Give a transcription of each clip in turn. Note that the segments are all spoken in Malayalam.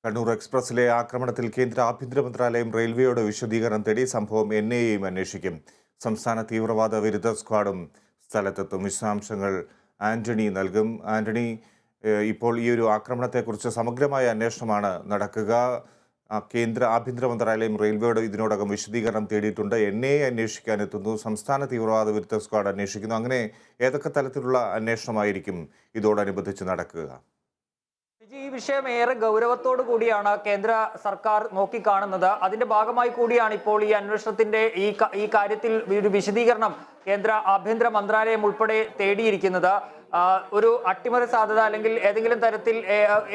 കണ്ണൂർ എക്സ്പ്രസിലെ ആക്രമണത്തിൽ കേന്ദ്ര ആഭ്യന്തര മന്ത്രാലയം റെയിൽവേയോട് വിശദീകരണം തേടി സംഭവം എൻഐഎയും അന്വേഷിക്കും. സംസ്ഥാന തീവ്രവാദ വിരുദ്ധ സ്ക്വാഡും സ്ഥലത്തെത്തും. വിശദാംശങ്ങൾ ആന്റണി നൽകും. ആന്റണി, ഇപ്പോൾ ഈ ഒരു ആക്രമണത്തെക്കുറിച്ച് സമഗ്രമായ അന്വേഷണമാണ് നടക്കുക. കേന്ദ്ര ആഭ്യന്തര മന്ത്രാലയം റെയിൽവേയോട് ഇതിനോടകം വിശദീകരണം തേടിയിട്ടുണ്ട്. എൻഐഎ അന്വേഷിക്കാൻ എത്തുന്നു. സംസ്ഥാന തീവ്രവാദ വിരുദ്ധ സ്ക്വാഡ് അന്വേഷിക്കുന്നു. അങ്ങനെ ഏതൊക്കെ തലത്തിലുള്ള അന്വേഷണമായിരിക്കും ഇതോടനുബന്ധിച്ച് നടക്കുക? ഈ വിഷയം ഏറെ ഗൗരവത്തോടു കൂടിയാണ് കേന്ദ്ര സർക്കാർ നോക്കിക്കാണുന്നത്. അതിന്റെ ഭാഗമായി കൂടിയാണ് ഇപ്പോൾ ഈ അന്വേഷണത്തിന്റെ ഈ കാര്യത്തിൽ ഒരു വിശദീകരണം കേന്ദ്ര ആഭ്യന്തര മന്ത്രാലയം ഉൾപ്പെടെ തേടിയിരിക്കുന്നത്. ഒരു അട്ടിമറി സാധ്യത അല്ലെങ്കിൽ ഏതെങ്കിലും തരത്തിൽ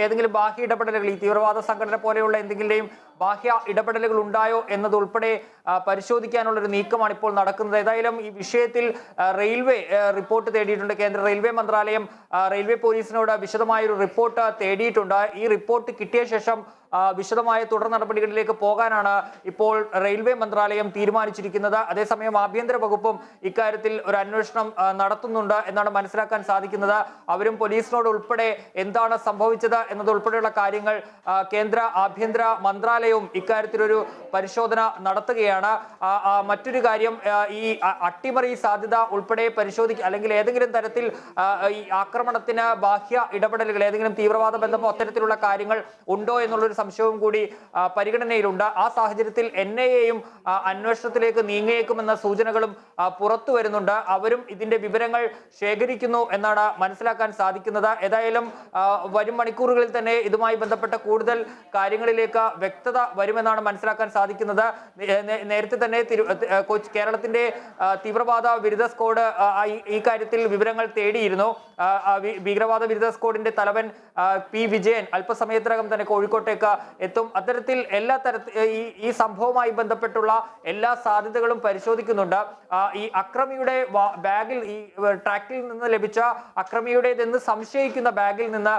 ഏതെങ്കിലും ബാഹ്യ ഇടപെടലുകൾ, ഈ തീവ്രവാദ സംഘടന പോലെയുള്ള എന്തെങ്കിലും ബാഹ്യ ഇടപെടലുകൾ ഉണ്ടായോ എന്നതുൾപ്പെടെ പരിശോധിക്കാനുള്ള ഒരു നീക്കമാണ് ഇപ്പോൾ നടക്കുന്നത്. ഏതായാലും ഈ വിഷയത്തിൽ റെയിൽവേ റിപ്പോർട്ട് തേടിയിട്ടുണ്ട്. കേന്ദ്ര റെയിൽവേ മന്ത്രാലയം റെയിൽവേ പോലീസിനോട് വിശദമായൊരു റിപ്പോർട്ട് തേടിയിട്ടുണ്ട്. ഈ റിപ്പോർട്ട് കിട്ടിയ ശേഷം വിശദമായ തുടർ നടപടികളിലേക്ക് പോകാനാണ് ഇപ്പോൾ റെയിൽവേ മന്ത്രാലയം തീരുമാനിച്ചിരിക്കുന്നത്. അതേസമയം ആഭ്യന്തര വകുപ്പും ഇക്കാര്യത്തിൽ ഒരു അന്വേഷണം നടത്തുന്നുണ്ട് എന്നാണ് മനസ്സിലാക്കാൻ സാധിക്കുന്നത്. അവരും പോലീസിനോട് ഉൾപ്പെടെ എന്താണ് സംഭവിച്ചത് എന്നതുൾപ്പെടെയുള്ള കാര്യങ്ങൾ കേന്ദ്ര ആഭ്യന്തര മന്ത്രാലയവും ഇക്കാര്യത്തിലൊരു പരിശോധന നടത്തുകയാണ്. മറ്റൊരു കാര്യം, ഈ അട്ടിമറി സാധ്യത ഉൾപ്പെടെ പരിശോധിക്കുക അല്ലെങ്കിൽ ഏതെങ്കിലും തരത്തിൽ ഈ ആക്രമണത്തിന് ബാഹ്യ ഇടപെടലുകൾ, ഏതെങ്കിലും തീവ്രവാദ ബന്ധമോ അത്തരത്തിലുള്ള കാര്യങ്ങൾ ഉണ്ടോ എന്നുള്ളൊരു സംശയവും കൂടി പരിഗണനയിലുണ്ട്. ആ സാഹചര്യത്തിൽ എൻഐഎയും അന്വേഷണത്തിലേക്ക് നീങ്ങിയേക്കുമെന്ന സൂചനകളും പുറത്തു വരുന്നുണ്ട്. അവരും ഇതിന്റെ വിവരങ്ങൾ ശേഖരിക്കുന്നു എന്നാണ് മനസ്സിലാക്കാൻ സാധിക്കുന്നത്. ഏതായാലും വരും മണിക്കൂറുകളിൽ തന്നെ ഇതുമായി ബന്ധപ്പെട്ട കൂടുതൽ കാര്യങ്ങളിലേക്ക് വ്യക്തത വരുമെന്നാണ് മനസ്സിലാക്കാൻ സാധിക്കുന്നത്. നേരത്തെ തന്നെ കേരളത്തിന്റെ തീവ്രവാദ വിരുദ്ധ സ്ക്വാഡ് ഈ കാര്യത്തിൽ വിവരങ്ങൾ തേടിയിരുന്നു. ഭീകരവാദ വിരുദ്ധ സ്ക്വാഡിന്റെ തലവൻ പി വിജയൻ അല്പസമയത്തിനകം തന്നെ കോഴിക്കോട്ടേക്ക് എത്തും. അത്തരത്തിൽ എല്ലാ ഈ സംഭവവുമായി ബന്ധപ്പെട്ടുള്ള എല്ലാ സാധ്യതകളും പരിശോധിക്കുന്നുണ്ട്. ഈ അക്രമിയുടെ ബാഗിൽ, ഈ ട്രാക്കിൽ നിന്ന് ലഭിച്ച അക്രമിയുടേതെന്ന് സംശയിക്കുന്ന ബാഗിൽ നിന്ന്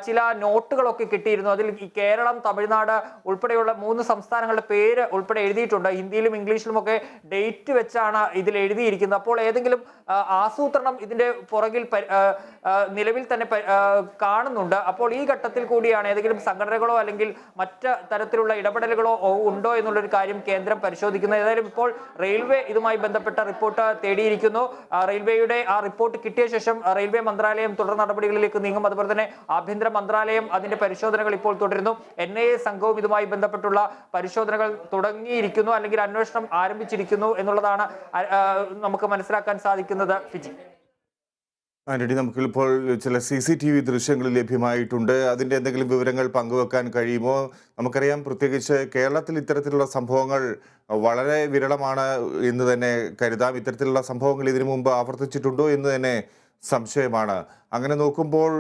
ചില നോട്ടുകളൊക്കെ കിട്ടിയിരുന്നു. അതിൽ ഈ കേരളം, തമിഴ്നാട് ഉൾപ്പെടെയുള്ള 3 സംസ്ഥാനങ്ങളുടെ പേര് ഉൾപ്പെടെ എഴുതിയിട്ടുണ്ട്. ഹിന്ദിയിലും ഇംഗ്ലീഷിലും ഒക്കെ ഡേറ്റ് വെച്ചാണ് ഇതിൽ എഴുതിയിരിക്കുന്നത്. അപ്പോൾ ഏതെങ്കിലും ആസൂത്രണം ഇതിന്റെ പുറകിൽ നിലവിൽ തന്നെ കാണുന്നുണ്ട്. അപ്പോൾ ഈ ഘട്ടത്തിൽ കൂടിയാണ് ഏതെങ്കിലും സംഘടനകളോ അല്ലെങ്കിൽ മറ്റ് തരത്തിലുള്ള ഇടപെടലുകളോ ഉണ്ടോ എന്നുള്ളൊരു കാര്യം കേന്ദ്രം പരിശോധിക്കുന്നത്. ഏതായാലും ഇപ്പോൾ റെയിൽവേ ഇതുമായി ബന്ധപ്പെട്ട റിപ്പോർട്ട് തേടിയിരിക്കുന്നു. റെയിൽവേയുടെ ആ റിപ്പോർട്ട് കിട്ടിയ ശേഷം റെയിൽവേ മന്ത്രാലയം തുടർ നടപടികളിലേക്ക് നീങ്ങും. അതുപോലെ തന്നെ ആഭ്യന്തര മന്ത്രാലയം അതിന്റെ പരിശോധനകൾ ഇപ്പോൾ തുടരുന്നു. എൻഐഎ സംഘവും ഇതുമായി ബന്ധപ്പെട്ടുള്ള പരിശോധനകൾ തുടങ്ങിയിരിക്കുന്നു, അല്ലെങ്കിൽ അന്വേഷണം ആരംഭിച്ചിരിക്കുന്നു എന്നുള്ളതാണ് നമുക്ക് മനസ്സിലാക്കാൻ സാധിക്കുന്നത്. ഫിജി, ആന്റണി, നമുക്കിപ്പോൾ ചില CCTV ദൃശ്യങ്ങൾ ലഭ്യമായിട്ടുണ്ട്. അതിൻ്റെ എന്തെങ്കിലും വിവരങ്ങൾ പങ്കുവെക്കാൻ കഴിയുമോ? നമുക്കറിയാം, പ്രത്യേകിച്ച് കേരളത്തിൽ ഇത്തരത്തിലുള്ള സംഭവങ്ങൾ വളരെ വിരളമാണ് എന്ന് തന്നെ കരുതാം. ഇത്തരത്തിലുള്ള സംഭവങ്ങൾ ഇതിനു മുമ്പ് ആവർത്തിച്ചിട്ടുണ്ടോ എന്ന് തന്നെ സംശയമാണ്. അങ്ങനെ നോക്കുമ്പോൾ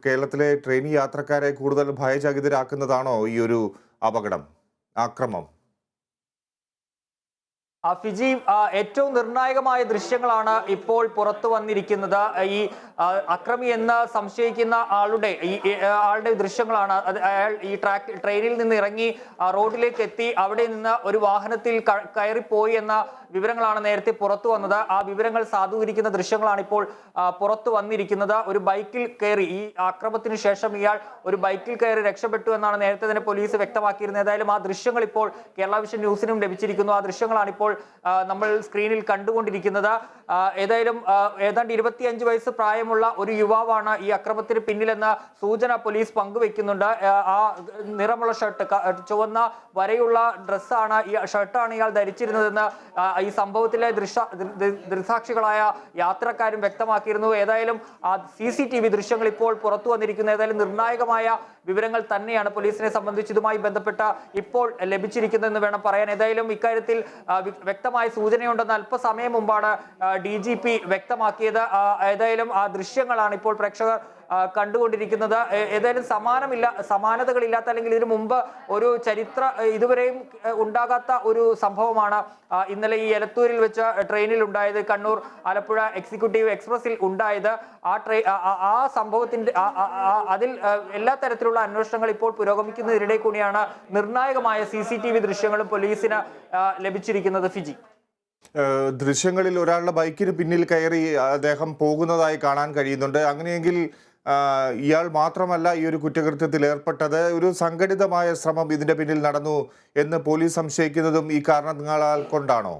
കേരളത്തിലെ ട്രെയിൻ യാത്രക്കാരെ കൂടുതൽ ഭയചകിതരാക്കുന്നതാണോ ഈ ഒരു ആക്രമം? ഫിജി, ഏറ്റവും നിർണായകമായ ദൃശ്യങ്ങളാണ് ഇപ്പോൾ പുറത്തു വന്നിരിക്കുന്നത്. ഈ അക്രമി എന്ന് സംശയിക്കുന്ന ആളുടെ ദൃശ്യങ്ങളാണ്. അയാൾ ഈ ട്രെയിനിൽ നിന്ന് ഇറങ്ങി റോഡിലേക്ക് എത്തി അവിടെ നിന്ന് ഒരു വാഹനത്തിൽ കയറിപ്പോയി എന്ന വിവരങ്ങളാണ് നേരത്തെ പുറത്തു വന്നത്. ആ വിവരങ്ങൾ സാധൂകരിക്കുന്ന ദൃശ്യങ്ങളാണ് ഇപ്പോൾ പുറത്തു വന്നിരിക്കുന്നത്. ഒരു ബൈക്കിൽ കയറി, ഈ ആക്രമണത്തിന് ശേഷം ഇയാൾ ഒരു ബൈക്കിൽ കയറി രക്ഷപ്പെട്ടു എന്നാണ് നേരത്തെ തന്നെ പോലീസ് വ്യക്തമാക്കിയിരുന്നത്. ഏതായാലും ആ ദൃശ്യങ്ങൾ ഇപ്പോൾ കേരള വിഷൻ ന്യൂസിനും ലഭിച്ചിരിക്കുന്നു. ആ ദൃശ്യങ്ങളാണ് ഇപ്പോൾ നമ്മൾ സ്ക്രീനിൽ കണ്ടുകൊണ്ടിരിക്കുന്നത്. ഏതായാലും ഏതാണ്ട് 25 വയസ്സ് പ്രായമുള്ള ഒരു യുവാവാണ് ഈ അക്രമത്തിന് പിന്നിലെന്ന സൂചന പോലീസ് പങ്കുവെക്കുന്നുണ്ട്. ആ നിറമുള്ള ഷർട്ട്, ചുവന്ന വരയുള്ള ഷർട്ടാണ് ഇയാൾ ധരിച്ചിരുന്നതെന്ന് ഈ സംഭവത്തിലെ ദൃക്സാക്ഷികളായ യാത്രക്കാരും വ്യക്തമാക്കിയിരുന്നു. ഏതായാലും ആ CCTV ദൃശ്യങ്ങൾ ഇപ്പോൾ പുറത്തു വന്നിരിക്കുന്നു. ഏതായാലും നിർണായകമായ വിവരങ്ങൾ തന്നെയാണ് പോലീസിനെ സംബന്ധിച്ച് ഇതുമായി ബന്ധപ്പെട്ട ഇപ്പോൾ ലഭിച്ചിരിക്കുന്നതെന്ന് വേണം പറയാൻ. ഏതായാലും ഇക്കാര്യത്തിൽ വ്യക്തമായ സൂചനയുണ്ടെന്ന് അല്പസമയം മുമ്പാണ് DGP വ്യക്തമാക്കിയത്. ഏതായാലും ആ ദൃശ്യങ്ങളാണ് ഇപ്പോൾ പ്രേക്ഷകർ കണ്ടുകൊണ്ടിരിക്കുന്നത്. ഏതായാലും സമാനതകളില്ലാത്ത, അല്ലെങ്കിൽ ഇതിനു മുമ്പ് ഒരു ഇതുവരെയും ഉണ്ടാകാത്ത ഒരു സംഭവമാണ് ഇന്നലെ ഈ എലത്തൂരിൽ വെച്ച് ട്രെയിനിൽ ഉണ്ടായത്, കണ്ണൂർ ആലപ്പുഴ എക്സിക്യൂട്ടീവ് എക്സ്പ്രസിൽ ഉണ്ടായത്. ആ സംഭവത്തിന്റെ അതിൽ എല്ലാ തരത്തിലുള്ള അന്വേഷണങ്ങൾ ഇപ്പോൾ പുരോഗമിക്കുന്നതിനിടെ കൂടിയാണ് നിർണായകമായ CCTV ദൃശ്യങ്ങളും പോലീസിന് ലഭിച്ചിരിക്കുന്നത്. ഫിജി, ദൃശ്യങ്ങളിൽ ഒരാളുടെ ബൈക്കിന് പിന്നിൽ കയറി അദ്ദേഹം പോകുന്നതായി കാണാൻ കഴിയുന്നുണ്ട്. അങ്ങനെയെങ്കിൽ ഇയാൾ മാത്രമല്ല ഈ ഒരു കുറ്റകൃത്യത്തിൽ ഏർപ്പെട്ടത്, ഒരു സംഘടിതമായ ശ്രമം ഇതിന്റെ പിന്നിൽ നടന്നു എന്ന് പോലീസ് സംശയിക്കുന്നതും ഈ കാരണങ്ങളാൽ കൊണ്ടാണോ?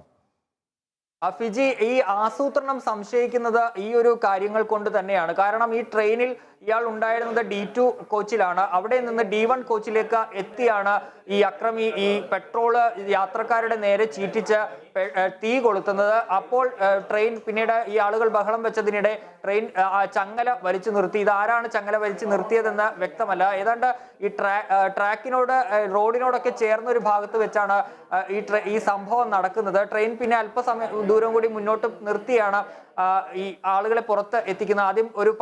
ഫിജി, ഈ ആസൂത്രണം സംശയിക്കുന്നത് ഈ ഒരു കാര്യങ്ങൾ കൊണ്ട് തന്നെയാണ്. കാരണം ഈ ട്രെയിനിൽ ഇയാൾ ഉണ്ടായിരുന്നത് D2 കോച്ചിലാണ്. അവിടെ നിന്ന് D1 കോച്ചിലേക്ക് എത്തിയാണ് ഈ അക്രമി ഈ പെട്രോള് യാത്രക്കാരുടെ നേരെ ചീറ്റിച്ച് തീ കൊളുത്തുന്നത്. അപ്പോൾ ട്രെയിൻ പിന്നീട് ഈ ആളുകൾ ബഹളം വെച്ചതിനിടെ ട്രെയിൻ ചങ്ങല വലിച്ചു നിർത്തി. ഇതാരാണ് ചങ്ങല വലിച്ചു നിർത്തിയതെന്ന് വ്യക്തമല്ല. ഏതാണ്ട് ഈ ട്രാക്കിനോട് റോഡിനോടൊക്കെ ചേർന്ന ഒരു ഭാഗത്ത് വെച്ചാണ് ഈ സംഭവം നടക്കുന്നത്. ട്രെയിൻ പിന്നെ അല്പസമയം ദൂരം കൂടി മുന്നോട്ട് നിർത്തിയാണ് ഈ ആളുകളെ പുറത്ത് എത്തിക്കുന്നത്. ആദ്യം ഒരു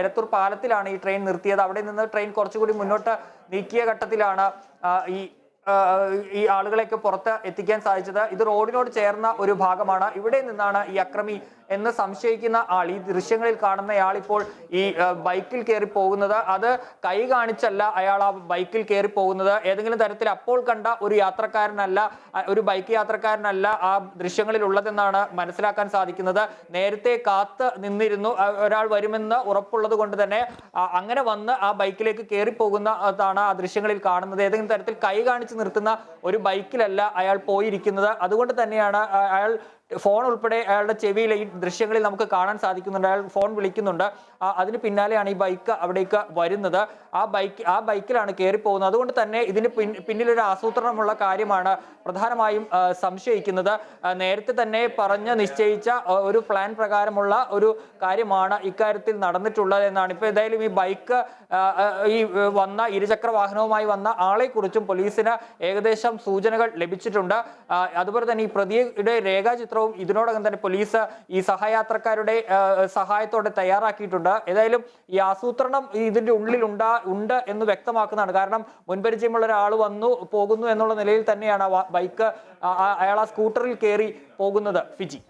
എലത്തൂർ പാലത്തിലാണ് ഈ ട്രെയിൻ നിർത്തിയത്. അവിടെ നിന്ന് ട്രെയിൻ കുറച്ചുകൂടി മുന്നോട്ട് നീക്കിയ ഘട്ടത്തിലാണ് ഈ ആളുകളെയൊക്കെ പുറത്ത് എത്തിക്കാൻ സാധിച്ചത്. ഇത് റോഡിനോട് ചേർന്ന ഒരു ഭാഗമാണ്. ഇവിടെ നിന്നാണ് ഈ അക്രമി എന്ന് സംശയിക്കുന്ന ആൾ, ഈ ദൃശ്യങ്ങളിൽ കാണുന്നയാൾ ഇപ്പോൾ ഈ ബൈക്കിൽ കയറി പോകുന്നത്. അത് കൈ കാണിച്ചല്ല അയാൾ ആ ബൈക്കിൽ കയറി പോകുന്നത്. ഏതെങ്കിലും തരത്തിൽ അപ്പോൾ കണ്ട ഒരു യാത്രക്കാരനല്ല, ഒരു ബൈക്ക് യാത്രക്കാരനല്ല ആ ദൃശ്യങ്ങളിൽ ഉള്ളതെന്നാണ് മനസ്സിലാക്കാൻ സാധിക്കുന്നത്. നേരത്തെ കാത്ത് നിന്നിരുന്നു, ഒരാൾ വരുമെന്ന് ഉറപ്പുള്ളത് കൊണ്ട് തന്നെ അങ്ങനെ വന്ന് ആ ബൈക്കിലേക്ക് കയറി പോകുന്നതാണ് ആ ദൃശ്യങ്ങളിൽ കാണുന്നത്. ഏതെങ്കിലും തരത്തിൽ കൈ കാണിച്ച് നിർത്തുന്ന ഒരു ബൈക്കിലല്ല അയാൾ പോയിരിക്കുന്നത്. അതുകൊണ്ട് തന്നെയാണ് അയാൾ ഫോൺ ഉൾപ്പെടെ അയാളുടെ ചെവിയിൽ ഈ ദൃശ്യങ്ങളിൽ നമുക്ക് കാണാൻ സാധിക്കുന്നുണ്ട്. അയാൾ ഫോൺ വിളിക്കുന്നുണ്ട്. അതിന് പിന്നാലെയാണ് ഈ ബൈക്ക് അവിടേക്ക് വരുന്നത്. ആ ബൈക്കിലാണ് കയറി പോകുന്നത്. അതുകൊണ്ട് തന്നെ ഇതിന് പിന്നിലൊരു ആസൂത്രണമുള്ള കാര്യമാണ് പ്രധാനമായും സംശയിക്കുന്നത്. നേരത്തെ തന്നെ പറഞ്ഞ് നിശ്ചയിച്ച ഒരു പ്ലാൻ പ്രകാരമുള്ള ഒരു കാര്യമാണ് ഇക്കാര്യത്തിൽ നടന്നിട്ടുള്ളത് എന്നാണ്. ഇപ്പോൾ ഏതായാലും ഈ ബൈക്ക് ഈ വന്ന ഇരുചക്ര വാഹനവുമായി വന്ന ആളെക്കുറിച്ചും പോലീസിന് ഏകദേശം സൂചനകൾ ലഭിച്ചിട്ടുണ്ട്. അതുപോലെ തന്നെ ഈ പ്രതിയുടെ രേഖാചിത്രം ഇതിനോടകം തന്നെ പോലീസ് ഈ സഹയാത്രക്കാരുടെ സഹായത്തോടെ തയ്യാറാക്കിയിട്ടുണ്ട്. ഏതായാലും ഈ ആസൂത്രണം ഇതിന്റെ ഉള്ളിൽ ഉണ്ട് എന്ന് വ്യക്തമാക്കുന്നതാണ്. കാരണം മുൻപരിചയമുള്ള ഒരാൾ വന്നു പോകുന്നു എന്നുള്ള നിലയിൽ തന്നെയാണ് ബൈക്ക് അയാൾ ആ സ്കൂട്ടറിൽ കയറി പോകുന്നത്. ഫിജി.